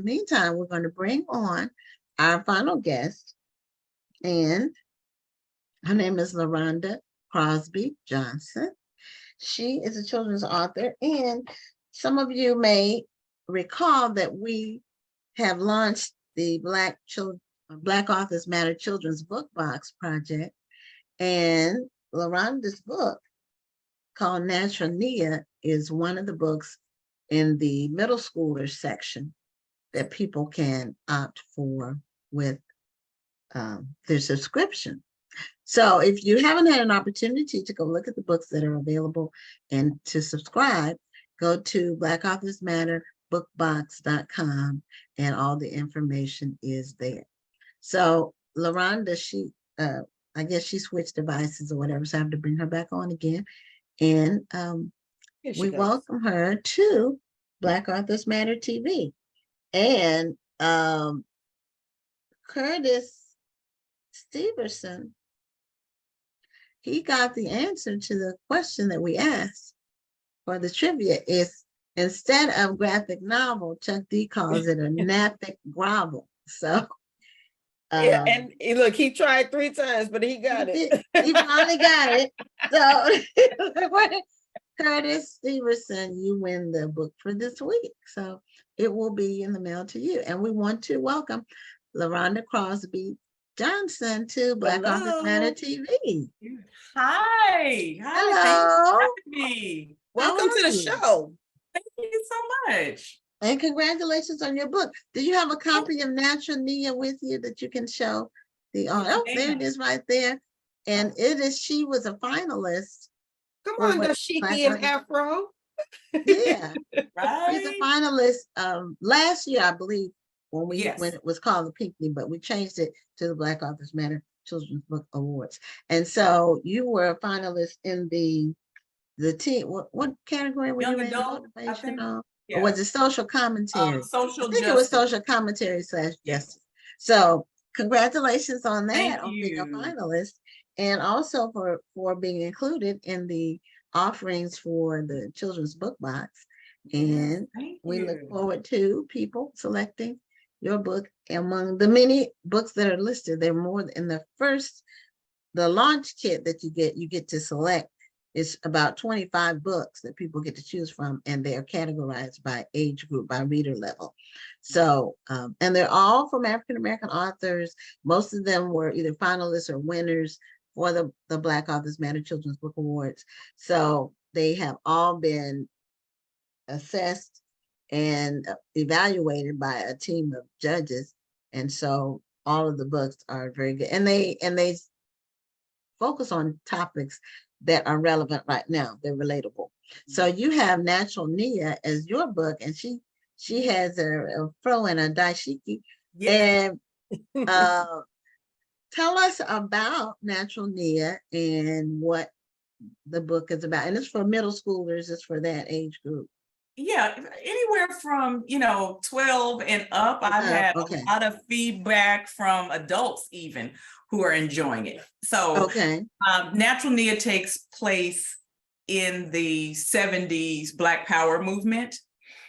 meantime, we're going to bring on our final guest, and her name is LaRhonda Crosby-Johnson. She is a children's author, and some of you may recall that we have launched the Black Authors Matter Children's Book Box project, and LaRhonda's book called Natural Nia is one of the books in the middle schoolers section that people can opt for with their subscription. So if you haven't had an opportunity to go look at the books that are available and to subscribe, go to blackauthors.matterbookbox.com, and all the information is there. So LaRhonda, I guess she switched devices or whatever, so I have to bring her back on again. And we welcome her to Black Authors Matter TV. And Curtis Steverson, he got the answer to the question that we asked for the trivia. Is instead of graphic novel, Chuck D calls it a nappic grovel. So yeah, and look, he tried 3 times, but he got it. He finally got it. So Curtis Steverson, you win the book for this week. So it will be in the mail to you. And we want to welcome LaRhonda Crosby-Johnson to Black Authors Matter TV. Hi. Hello. Thank you for having me. Welcome to the show. Thank you so much. And congratulations on your book. Do you have a copy of Natural Nia with you that you can show the author? Oh, there it is right there. And she was a finalist. Come on, Dashiki and Afro. Yeah. Right. She's a finalist last year, I believe, when it was called the Pinckney, but we changed it to the Black Authors Matter Children's Book Awards. And so you were a finalist in the teen, what category were you in? Motivation, or was it social commentary? Social justice. It was social commentary / justice. So congratulations on that, on being a finalist, and also for being included in the offerings for the children's book box. And we look forward to people selecting your book. Among the many books that are listed, there are more in the launch kit that you get to select. It's about 25 books that people get to choose from, and they are categorized by age group, by reader level. So, and they're all from African-American authors. Most of them were either finalists or winners for the Black Authors Matter Children's Book Awards. So they have all been assessed and evaluated by a team of judges. And so all of the books are very good. And they focus on topics that are relevant right now. They're relatable. So you have Natural Nia as your book, and she has a fro and a dashiki. Yeah. And tell us about Natural Nia and what the book is about. And it's for middle schoolers, it's for that age group. Yeah, anywhere from 12 and up. I've had a lot of feedback from adults even who are enjoying it. So Natural Nia takes place in the 70s Black Power movement.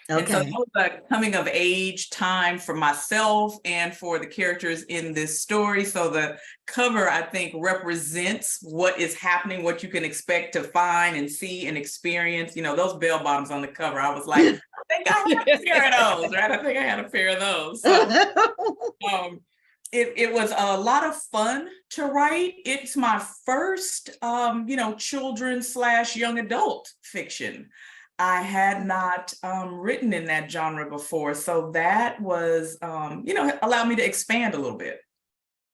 And so it was a coming of age time for myself and for the characters in this story. So the cover, I think, represents what is happening, what you can expect to find and see and experience. Those bell bottoms on the cover, I was like, I think I had a pair of those, right? I think I had a pair of those. So it was a lot of fun to write. It's my first, children / young adult fiction. I had not written in that genre before. So that was, allowed me to expand a little bit.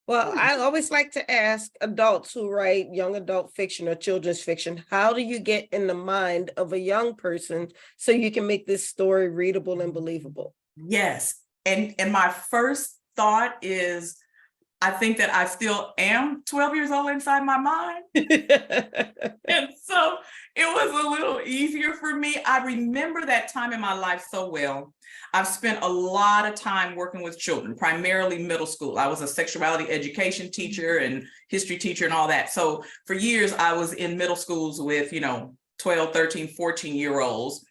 Well, I always like to ask adults who write young adult fiction or children's fiction, how do you get in the mind of a young person so you can make this story readable and believable? Yes. And my first thought is, I think that I still am 12 years old inside my mind. And so it was a little easier for me. I remember that time in my life so well. I've spent a lot of time working with children, primarily middle school. I was a sexuality education teacher and history teacher and all that. So for years, I was in middle schools with, 12, 13, 14-year-olds.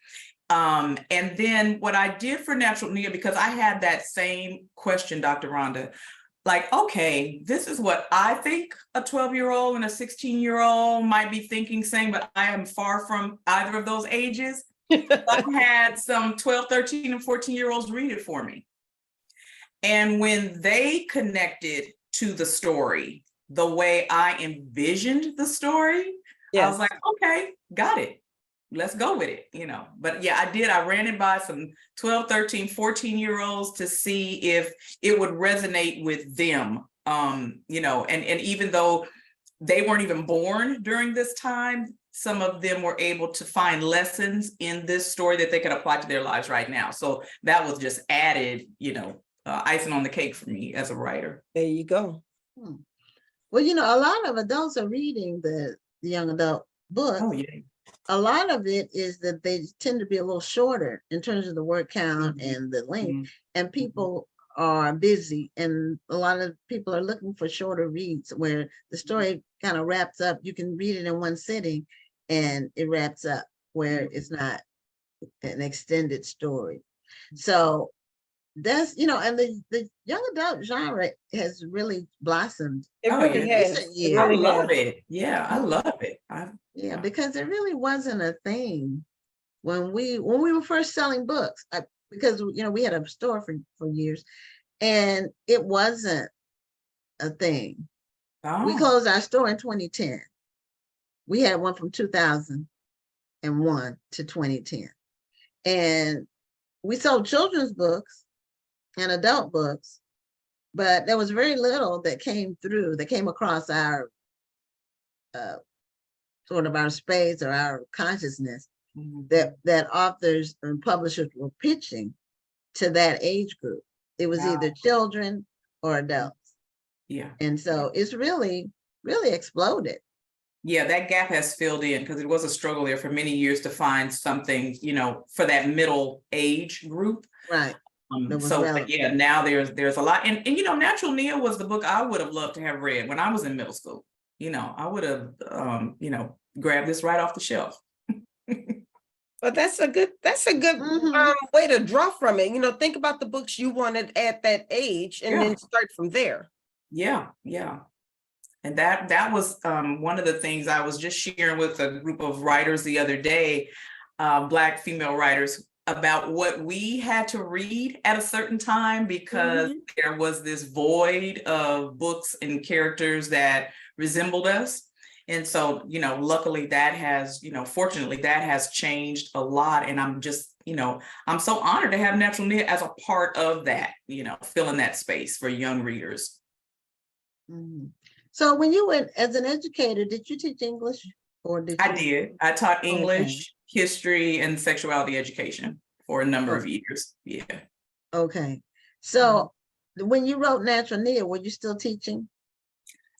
And then what I did for Natural Nia, because I had that same question, Dr. Rhonda, like, okay, this is what I think a 12-year-old and a 16-year-old might be thinking, saying, but I am far from either of those ages. I had some 12, 13, and 14-year-olds read it for me. And when they connected to the story the way I envisioned the story, I was like, okay, got it. Let's go with it, But yeah, I ran it by some 12, 13, 14-year-olds to see if it would resonate with them, and even though they weren't even born during this time, some of them were able to find lessons in this story that they could apply to their lives right now. So that was just added, icing on the cake for me as a writer. There you go. Well, a lot of adults are reading the young adult books. Oh, yeah. A lot of it is that they tend to be a little shorter in terms of the word count and the length, and people are busy, and a lot of people are looking for shorter reads where the story kind of wraps up. You can read it in one sitting and it wraps up, where it's not an extended story. So that's, and the young adult genre has really blossomed. It really has. I love it. Yeah, I love it. Yeah, because it really wasn't a thing when we were first selling books, because we had a store for years, and it wasn't a thing. We closed our store in 2010. We had one from 2001 to 2010, and we sold children's books and adult books, but there was very little that came across our sort of our space or our consciousness that authors and publishers were pitching to that age group. It was either children or adults. Yeah. And so it's really, really exploded. Yeah, that gap has filled in, because it was a struggle there for many years to find something, for that middle age group. Right. But yeah, now there's a lot. And Natural Nia was the book I would have loved to have read when I was in middle school. I would have, grabbed this right off the shelf. But that's a good way to draw from it. Think about the books you wanted at that age and then start from there. Yeah. And that was one of the things I was just sharing with a group of writers the other day, Black female writers, about what we had to read at a certain time, because there was this void of books and characters that resembled us. And so, luckily that has, fortunately that has changed a lot. And I'm just, I'm so honored to have Natural Nia as a part of that, filling that space for young readers. So when you went as an educator, did you teach English? I did. I taught English, history, and sexuality education for a number of years. Yeah. Okay. So when you wrote Natural Nia, were you still teaching?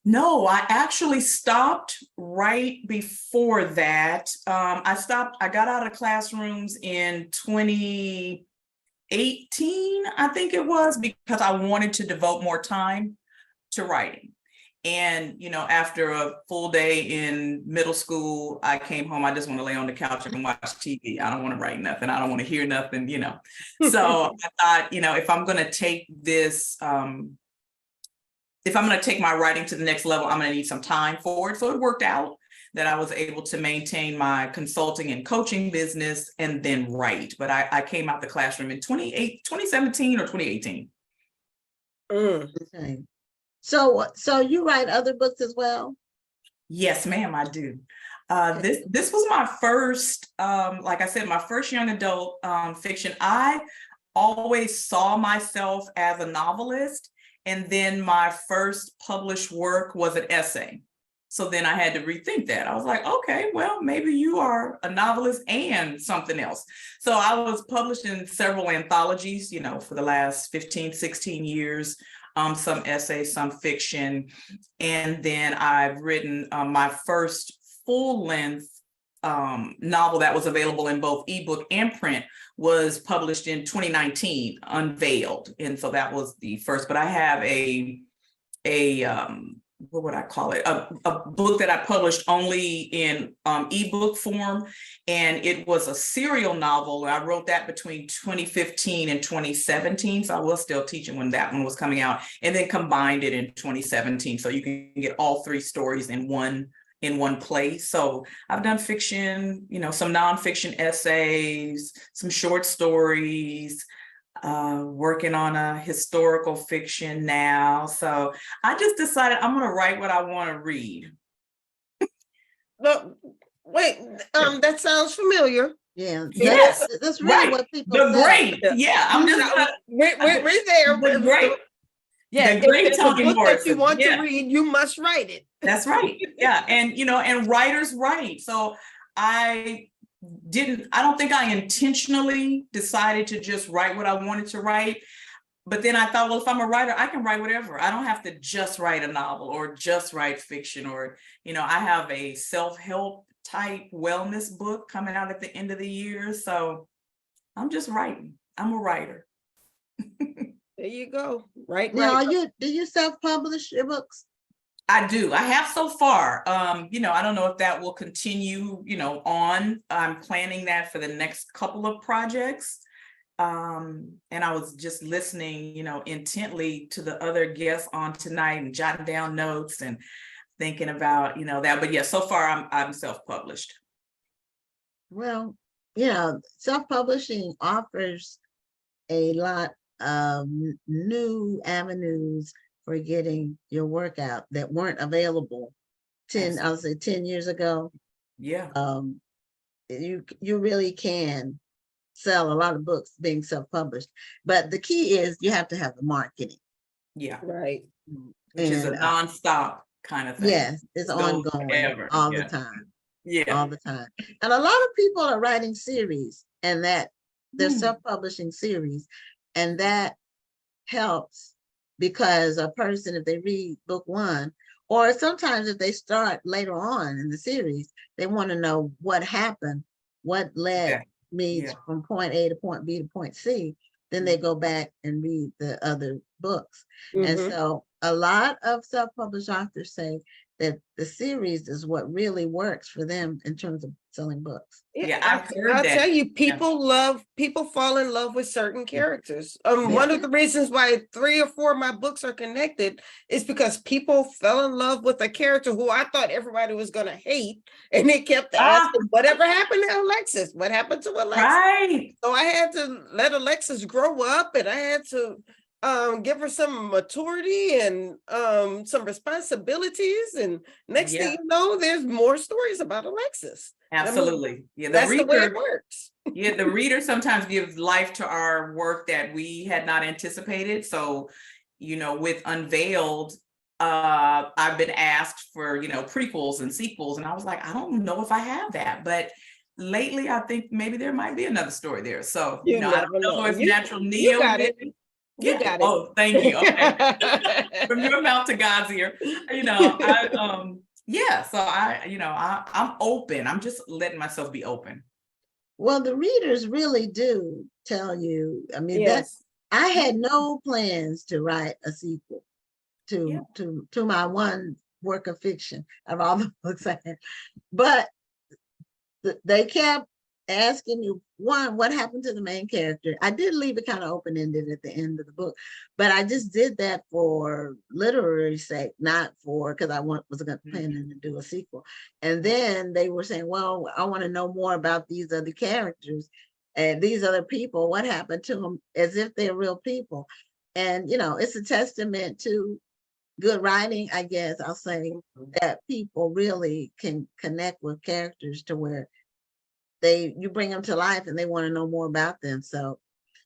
No, I actually stopped right before that. I got out of classrooms in 2018, I think it was, because I wanted to devote more time to writing. And, after a full day in middle school, I came home. I just want to lay on the couch and watch TV. I don't want to write nothing. I don't want to hear nothing, So I thought, if I'm going to take this, if I'm going to take my writing to the next level, I'm going to need some time for it. So it worked out that I was able to maintain my consulting and coaching business and then write. But I came out the classroom in 2017 or 2018. Okay. So you write other books as well? Yes, ma'am, I do. This was my first, like I said, my first young adult fiction. I always saw myself as a novelist, and then my first published work was an essay. So then I had to rethink that. I was like, okay, well, maybe you are a novelist and something else. So I was published in several anthologies, for the last 15, 16 years. Some essays, some fiction. And then I've written my first full-length novel that was available in both ebook and print, was published in 2019, Unveiled. And so that was the first, but I have a what would I call it? A book that I published only in ebook form. And it was a serial novel. I wrote that between 2015 and 2017. So I was still teaching when that one was coming out, and then combined it in 2017. So you can get all 3 stories in one place. So I've done fiction, some nonfiction essays, some short stories, working on a historical fiction now. So I just decided I'm going to write what I want to read. No, wait, that sounds familiar. Yeah. Yes, that's really right. what people The say. great. Yeah, I'm just we're there. The great. Yeah, the great if it's a Toni book that you Morrison. want Yeah. to read, you must write it. That's right. Yeah. And, and writers write. So I don't think I intentionally decided to just write what I wanted to write. But then I thought, well, if I'm a writer, I can write whatever. I don't have to just write a novel or just write fiction, or, I have a self-help type wellness book coming out at the end of the year. So I'm just writing. I'm a writer. There you go. Right. Now, do you self-publish your books? I do. I have so far. I don't know if that will continue, on. I'm planning that for the next couple of projects. And I was just listening, intently to the other guests on tonight and jotting down notes and thinking about, that. But yeah, so far I'm self-published. Well, self-publishing offers a lot of new avenues for getting your work out that weren't available 10 years ago. Yeah. You really can sell a lot of books being self-published, but the key is you have to have the marketing. Yeah. Right. Which is a nonstop kind of thing. Yes, it's ongoing all the time. Yeah. All the time. And a lot of people are writing series, and that they're self-publishing series, and that helps because a person, if they read book 1, or sometimes if they start later on in the series, they want to know what happened, what led me from point A to point B to point C. Then they go back and read the other books. And so a lot of self-published authors say that the series is what really works for them in terms of selling books. Yeah, I've heard I'll that. tell you, people fall in love with certain characters. One of the reasons why 3 or 4 of my books are connected is because people fell in love with a character who I thought everybody was going to hate, and they kept asking, whatever happened to Alexis? What happened to Alexis? Right. So I had to let Alexis grow up, and I had to give her some maturity and some responsibilities, and next thing you know, there's more stories about Alexis. Absolutely. Yeah, that's the way it works. Yeah, the reader sometimes gives life to our work that we had not anticipated. So, with Unveiled, I've been asked for, prequels and sequels, and I was like, I don't know if I have that, but lately I think maybe there might be another story there. So, I don't know if Natural Neo. You got it. You got it. Oh, thank you. Okay. From your mouth to God's ear. So I'm open. I'm just letting myself be open. Well, the readers really do tell you. I mean, I had no plans to write a sequel to my one work of fiction of all the books I had, but they kept asking me, one, what happened to the main character? I did leave it kind of open-ended at the end of the book, but I just did that for literary sake, not for because I was going to plan to do a sequel. And then they were saying, well, I want to know more about these other characters and these other people. What happened to them, as if they're real people. And it's a testament to good writing, I guess I'll say, that people really can connect with characters to where you bring them to life and they want to know more about them. So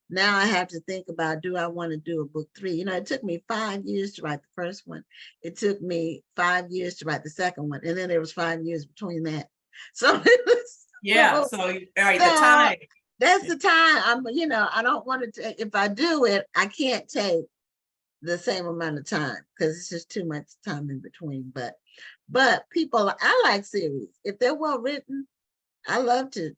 now I have to think about, do I want to do a book 3? It took me 5 years to write the first one. It took me 5 years to write the second one. And then there was 5 years between that. So all right, the time. That's the time. I don't want to, if I do it, I can't take the same amount of time because it's just too much time in between. But people, I like series. If they're well written, I love to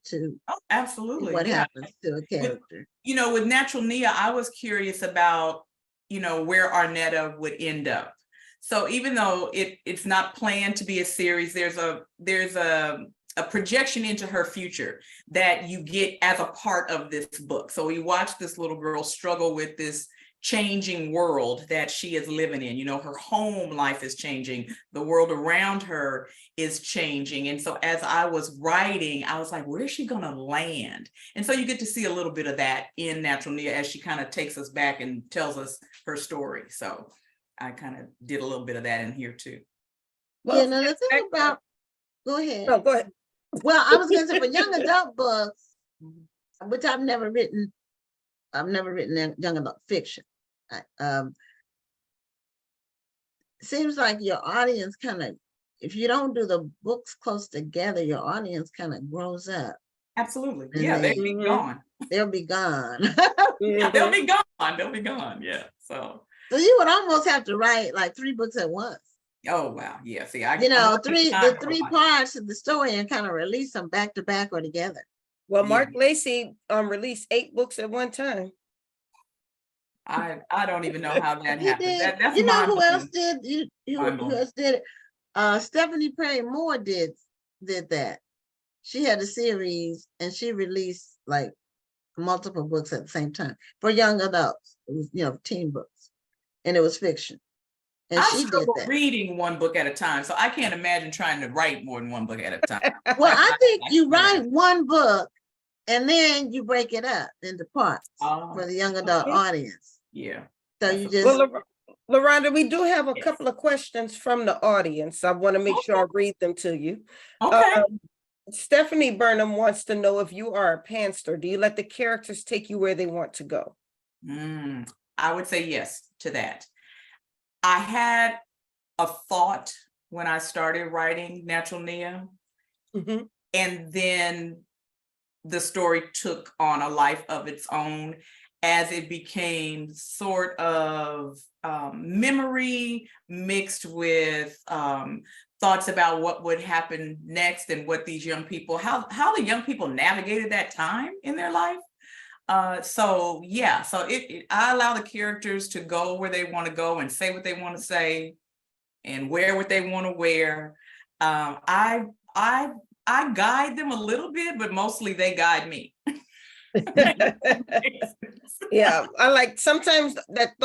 absolutely what happens to a character. With Natural Nia, I was curious about, where Arnetta would end up. So even though it's not planned to be a series, there's a projection into her future that you get as a part of this book. So we watch this little girl struggle with this changing world that she is living in. You know, her home life is changing, the world around her is changing. And so as I was writing, I was like, where is she gonna land? And so you get to see a little bit of that in Natural Nia as she kind of takes us back and tells us her story. So I kind of did a little bit of that in here too. Well, yeah, now the thing about, go ahead. No, go ahead. Well, I was gonna say for young adult books, which I've never written young adult fiction. Seems like your audience kind of, if you don't do the books close together, your audience kind of grows up. Absolutely. Yeah, they'll be gone. They'll be gone. Yeah, they'll be gone. They'll be gone. Yeah. So you would almost have to write like 3 books at once. Oh wow. Yeah. See, the three parts of the story and kind of release them back to back or together. Well, Mark Lacey released 8 books at one time. I don't even know how that happened. That's you know who else did? Who else did it? Stephanie Perry Moore did that. She had a series and she released like multiple books at the same time for young adults. It was, teen books, and it was fiction. And she did that. Reading one book at a time, so I can't imagine trying to write more than one book at a time. Well, I think you write one book and then you break it up into parts for the young adult audience. Yeah. So you just. Well, LaRhonda, we do have a couple of questions from the audience. I want to make sure I read them to you. Okay. Stephanie Burnham wants to know if you are a pantser, do you let the characters take you where they want to go? I would say yes to that. I had a thought when I started writing Natural Nia, and then the story took on a life of its own as it became sort of memory mixed with thoughts about what would happen next and what these young people, how the young people navigated that time in their life. So I allow the characters to go where they want to go and say what they want to say and wear what they want to wear. I guide them a little bit, but mostly they guide me. Yeah, I like sometimes that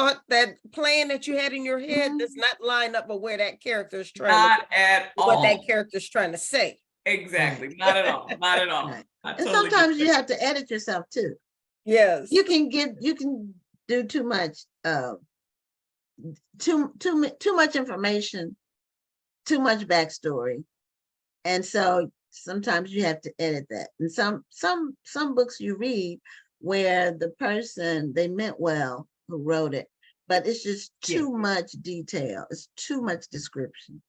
plan that you had in your head does not line up with where that character is trying what that character's trying to say. Exactly. Not at all. Not at all. Right. And sometimes you have to edit yourself too. Yes. You can do too much too much information, too much backstory. And so sometimes you have to edit that. And some books you read where the person, they meant well who wrote it, but it's just too much detail. It's too much description.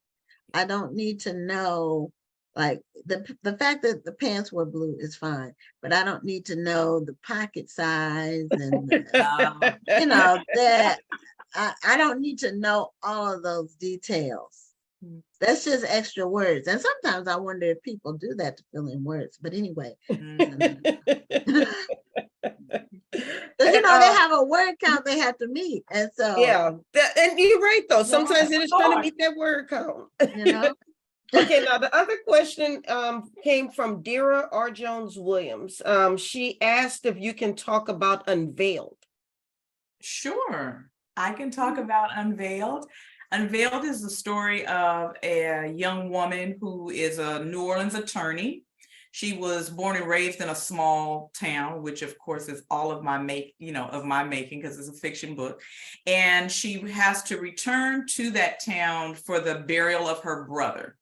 I don't need to know, like the fact that the pants were blue is fine, but I don't need to know the pocket size and that I don't need to know all of those details. That's just extra words. And sometimes I wonder if people do that to fill in words. But anyway. They have a word count they have to meet. And so. Yeah. And you're right, though. Sometimes it is trying to meet that word count. Okay, now the other question came from Dira R. Jones Williams. She asked if you can talk about Unveiled. Sure. I can talk about Unveiled. Unveiled is the story of a young woman who is a New Orleans attorney. She was born and raised in a small town, which of course is all of my making because it's a fiction book. And she has to return to that town for the burial of her brother.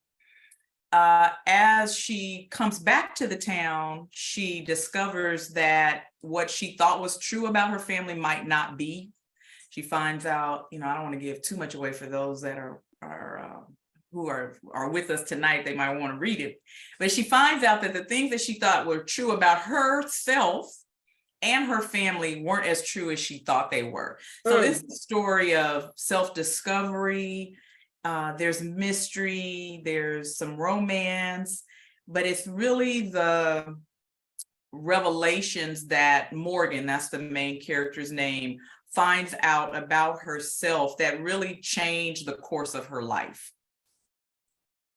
As she comes back to the town, she discovers that what she thought was true about her family might not be. She finds out, I don't want to give too much away for those that are who are with us tonight. They might want to read it, but she finds out that the things that she thought were true about herself and her family weren't as true as she thought they were. So this is a story of self-discovery. There's mystery, there's some romance, but it's really the revelations that Morgan, that's the main character's name, finds out about herself that really changed the course of her life.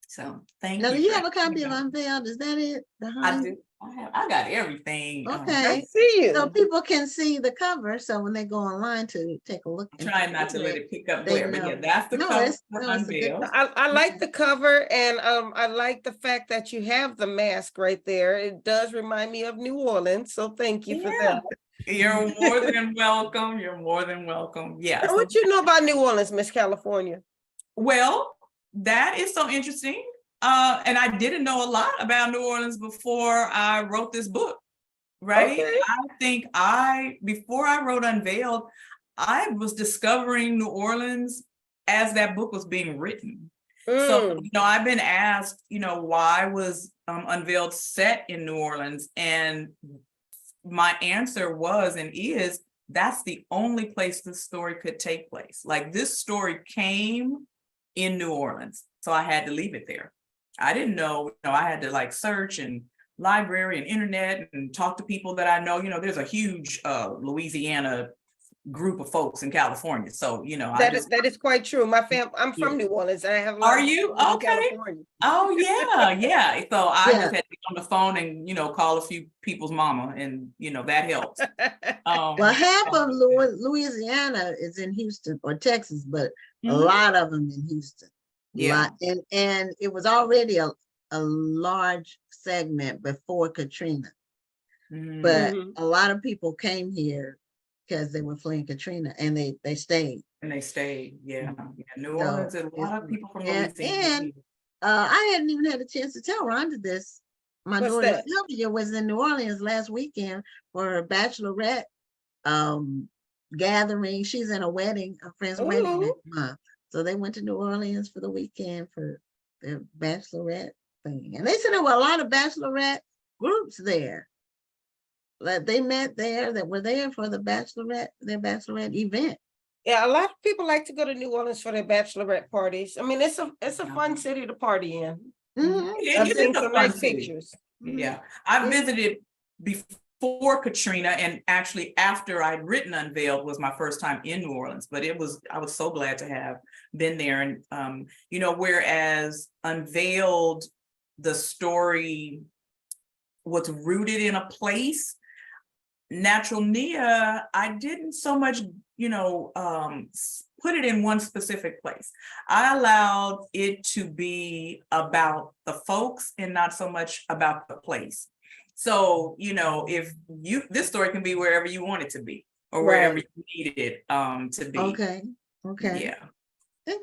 So thank you. Now, do you have a copy of Unveiled? Is that it? I do. I got everything. Okay. I see you. So people can see the cover. So when they go online to take a look. I'm trying not to let it pick up glare, but yeah, that's the cover for Unveiled. I like the cover, and I like the fact that you have the mask right there. It does remind me of New Orleans. So thank you for that. You're more than welcome. You're more than welcome. Yeah. What you know about New Orleans, Miss California? Well, that is so interesting. And I didn't know a lot about New Orleans before I wrote this book, right? Okay. I think before I wrote Unveiled, I was discovering New Orleans as that book was being written. So, I've been asked, why was Unveiled set in New Orleans? And my answer was and is, that's the only place this story could take place. Like, this story came in New Orleans, so I had to leave it there. I didn't know, I had to search and library and internet and talk to people that I know. There's a huge Louisiana group of folks in California. So, that is quite true. I'm from New Orleans. I have. Are you okay? Oh yeah. So I just had to get on the phone and call a few people's mama, and that helps. Well, half of Louisiana is in Houston or Texas, but a lot of them in Houston. Yeah, and it was already a large segment before Katrina, but a lot of people came here because they were fleeing Katrina, and they stayed. Yeah. New Orleans, a lot of people from Louisiana. And I hadn't even had a chance to tell Rhonda this. My daughter Sylvia was in New Orleans last weekend for her bachelorette gathering. She's in a wedding, a friend's wedding next month. So they went to New Orleans for the weekend for their bachelorette thing. And they said there were a lot of bachelorette groups there. That they met there, that were there for their bachelorette event. Yeah, a lot of people like to go to New Orleans for their bachelorette parties. I mean, it's a fun city to party in. I've seen some nice pictures. Yeah, I visited before Katrina, and actually after I'd written Unveiled was my first time in New Orleans. But I was so glad to have been there. And whereas Unveiled, the story was rooted in a place, Natural Nia, I didn't so much, put it in one specific place. I allowed it to be about the folks and not so much about the place. So, if this story can be wherever you want it to be, or wherever you need it to be. Okay. Yeah.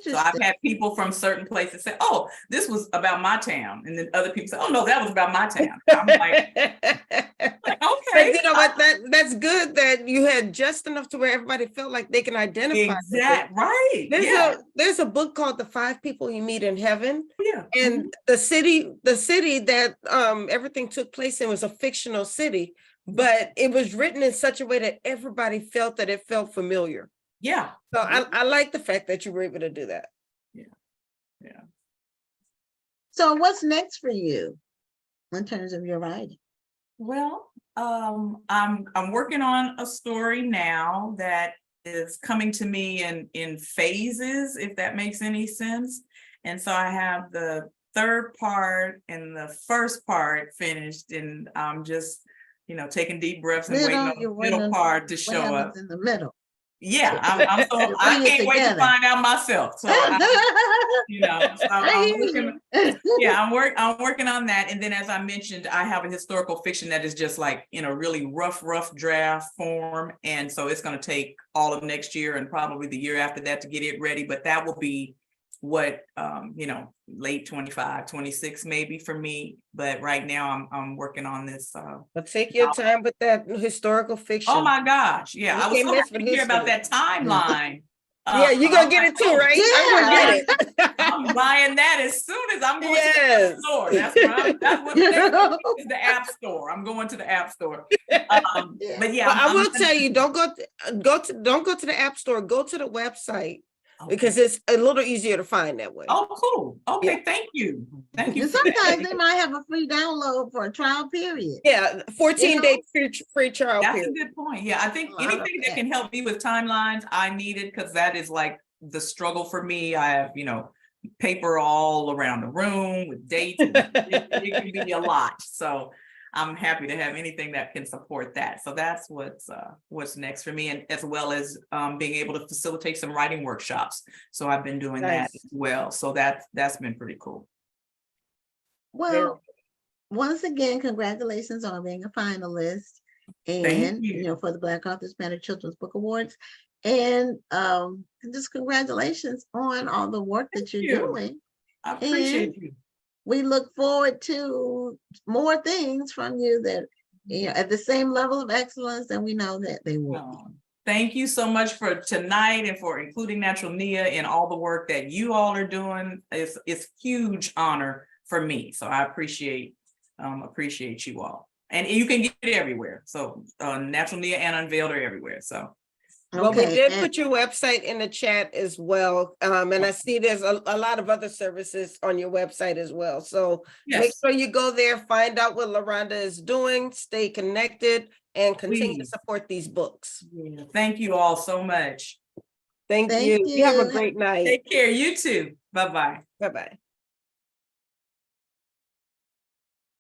So I've had people from certain places say, "Oh, this was about my town," and then other people say, "Oh no, that was about my town." I'm like okay. But you know what? That's good that you had just enough to where everybody felt like they can identify. Exactly. Right. There's a book called The 5 People You Meet in Heaven. Yeah. And the city that everything took place in was a fictional city, but it was written in such a way that everybody felt that it felt familiar. Yeah. So I like the fact that you were able to do that. Yeah. So what's next for you in terms of your writing? Well, I'm working on a story now that is coming to me in phases, if that makes any sense. And so I have the third part and the first part finished, and I'm just, taking deep breaths and waiting on the middle part to show up. In the middle. Yeah, I can't wait to find out myself. So I'm working on that. And then, as I mentioned, I have a historical fiction that is just like in a really rough draft form. And so it's going to take all of next year and probably the year after that to get it ready. But that will be what, late 25, 26 maybe for me. But right now I'm working on this. But take your time with that historical fiction. Oh my gosh. Yeah. I was so happy to hear about that timeline. Yeah, you're going to get it too, right? Yeah. I'm going to get it. I'm buying that as soon as I'm going to the store. That's what is the app store. I'm going to the app store. But yeah. I will tell you, don't go to the app store. Go to the website. because it's a little easier to find that way. Oh, cool. Okay, Yeah. thank you. Thank you. And sometimes they might have a free download for a trial period. Yeah, 14-day free trial That's period. a good point. Yeah, I think Oh, I love anything that that. can help me with timelines, I need it, because that is like the struggle for me. I have, paper all around the room with dates. It can be a lot. So I'm happy to have anything that can support that. So that's what's next for me, and as well as being able to facilitate some writing workshops. So I've been doing that as well. So that's been pretty cool. Well, once again, congratulations on being a finalist, and for the Black Authors Matter Children's Book Awards, and just congratulations on all the work that you're doing. I appreciate you. We look forward to more things from you that at the same level of excellence, and we know that they will. Thank you so much for tonight and for including Natural Nia in all the work that you all are doing. It's huge honor for me. So I appreciate you all. And you can get it everywhere. So Natural Nia and Unveiled are everywhere. So. Well, we did put your website in the chat as well. And I see there's a lot of other services on your website as well. So make sure you go there, find out what LaRhonda is doing, stay connected, and continue to support these books. Yeah. Thank you all so much. Thank you. You have a great night. Take care. You too. Bye-bye. Bye-bye.